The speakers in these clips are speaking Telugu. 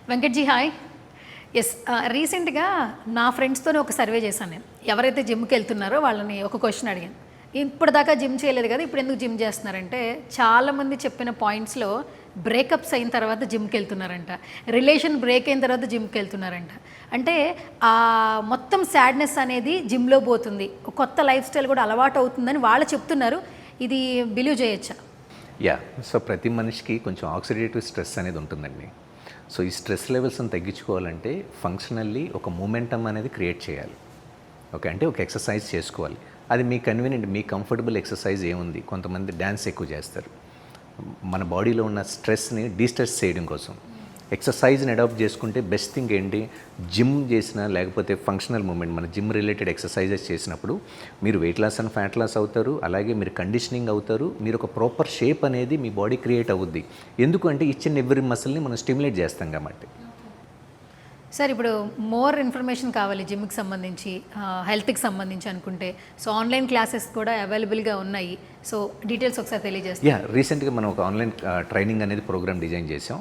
వెంకట్‌జీ హాయ్. యెస్. రీసెంట్‌గా నా ఫ్రెండ్స్‌తోనే ఒక సర్వే చేశాను నేను. ఎవరైతే జిమ్‌కెళ్తున్నారో వాళ్ళని ఒక క్వెషన్ అడిగాను. ఇప్పటిదాకా జిమ్ చేయలేదు కదా! ఇప్పుడు ఎందుకు జిమ్ చేస్తున్నారంటే, చాలామంది చెప్పిన పాయింట్స్‌లో బ్రేకప్స్ అయిన తర్వాత జిమ్‌కెళ్తున్నారంట. రిలేషన్ బ్రేక్ అయిన తర్వాత జిమ్‌కెళ్తున్నారంట. అంటే మొత్తం సాడ్‌నెస్ అనేది జిమ్‌లో పోతుంది. కొత్త లైఫ్ స్టైల్ కూడా అలవాటు అవుతుందని వాళ్ళు చెప్తున్నారు. ఇది బిలీవ్ చేయొచ్చా? సో ప్రతి మనిషికి కొంచెం ఆక్సిడేటివ్ స్ట్రెస్ అనేది ఉంటుందండి. సో ఈ స్ట్రెస్ లెవెల్స్ని తగ్గించుకోవాలంటే ఫంక్షనల్లీ ఒక మూమెంటమ్ అనేది క్రియేట్ చేయాలి. ఓకే, అంటే ఒక ఎక్సర్సైజ్ చేసుకోవాలి. అది మీ కన్వీనియంట్, మీ కంఫర్టబుల్ ఎక్సర్సైజ్ ఏముంది. కొంతమంది డ్యాన్స్ ఎక్కువ చేస్తారు. మన బాడీలో ఉన్న స్ట్రెస్ని డీస్ట్రెస్ చేయడం కోసం ఎక్సర్సైజ్ని అడాప్ట్ చేసుకుంటే బెస్ట్ థింగ్ ఏంటి, జిమ్ చేసినా లేకపోతే ఫంక్షనల్ మూమెంట్, మన జిమ్ రిలేటెడ్ ఎక్సర్సైజెస్ చేసినప్పుడు మీరు weight loss and fat loss అవుతారు, అలాగే మీరు కండిషనింగ్ అవుతారు, మీరు ఒక ప్రాపర్ షేప్ అనేది మీ బాడీ క్రియేట్ అవుద్ది. ఎందుకంటే ఈచ్ అండ్ ఎవ్రీ మసిల్ని మనం స్టిమ్యులేట్ చేస్తాం కాబట్టి. సార్ ఇప్పుడు మోర్ ఇన్ఫర్మేషన్ కావాలి జిమ్కి సంబంధించి, హెల్త్కి సంబంధించి అనుకుంటే, సో ఆన్లైన్ క్లాసెస్ కూడా అవైలబుల్గా ఉన్నాయి. సో డీటెయిల్స్ ఒకసారి తెలియజేస్తాం. రీసెంట్గా మనం ఒక ఆన్లైన్ ట్రైనింగ్ అనేది ప్రోగ్రామ్ డిజైన్ చేసాం.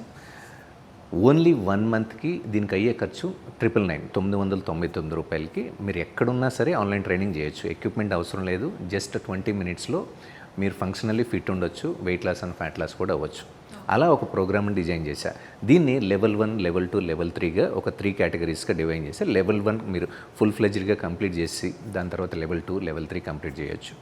ఓన్లీ 1 మంత్కి దీనికి అయ్యే ఖర్చు 999 రూపాయలకి మీరు ఎక్కడున్నా సరే ఆన్లైన్ ట్రైనింగ్ చేయొచ్చు. ఎక్విప్మెంట్ అవసరం లేదు. జస్ట్ 20 మినిట్స్లో మీరు ఫంక్షనల్లీ ఫిట్ ఉండొచ్చు, weight loss and fat loss కూడా అవ్వచ్చు. అలా ఒక ప్రోగ్రామ్ని డిజైన్ చేశా. దీన్ని లెవెల్ 1, లెవెల్ 2, లెవెల్ 3గా ఒక 3 కేటగిరీస్గా డివైన్ చేశా. లెవెల్ 1 మీరు ఫుల్ ఫ్లెడ్జ్డ్గా కంప్లీట్ చేసి దాని తర్వాత లెవెల్ 2, లెవెల్ 3 కంప్లీట్ చేయొచ్చు.